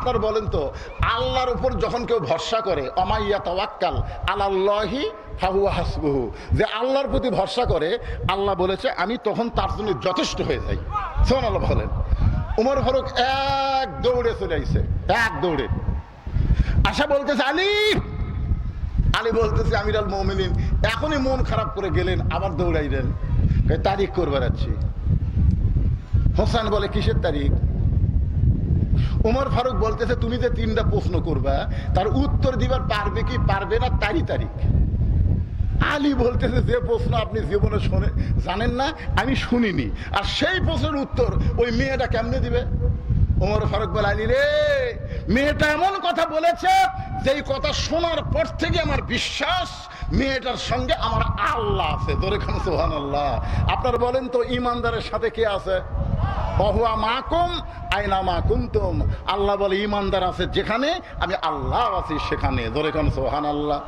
আপনার বলেন তো, আল্লাহর উপর যখন কেউ ভরসা করে, অমাইয়া তাওয়াক্কাল আলাল্লাহি ফাহুয়া হাসবুহু, যে আল্লাহর প্রতি ভরসা করে, আল্লাহ বলেছে আমি তখন তার জন্য যথেষ্ট হয়ে যাই। সুবহানাল্লাহ বলেন। উমর ফারুক এক দৌড়ে চলে আইছে, এক দৌড়ে আশা বলতেছে আলী, আলী বলতেছে আমিরুল মুমিনিন, এখনই মন খারাপ করে গেলেন, আবার দৌড়াইলেন, তারিখ করবার আছি। হোসেন বলে কিসের তারিখ? উমর ফারুক বলতেছে তুমি যে 3টা প্রশ্ন করবা তার উত্তর দিবার পারবে কি পারবে না তারই তারিখ। আলী বলতেছে যে প্রশ্ন আপনি জীবনে শুনে জানেন না, আমি শুনিনি, আর সেই প্রশ্নের উত্তর ওই মেয়েটা কেমনে দিবে? উমর ফারুক বলে আলী রে, মেয়েটা এমন কথা বলেছে যেই কথা শোনার পর থেকে আমার বিশ্বাস মেয়েটার সঙ্গে আমার আল্লাহ আছে। ধরে খান সুবহানাল্লাহ। আপনারা বলেন তো ইমানদারের সাথে কে আছে? ওহুয়া মাকুম আইনা মা কুনতুম। আল্লাহ বলে ইমানদার আছে যেখানে, আমি আল্লাহ আছি সেখানে। ধরে খান সুবহানাল্লাহ।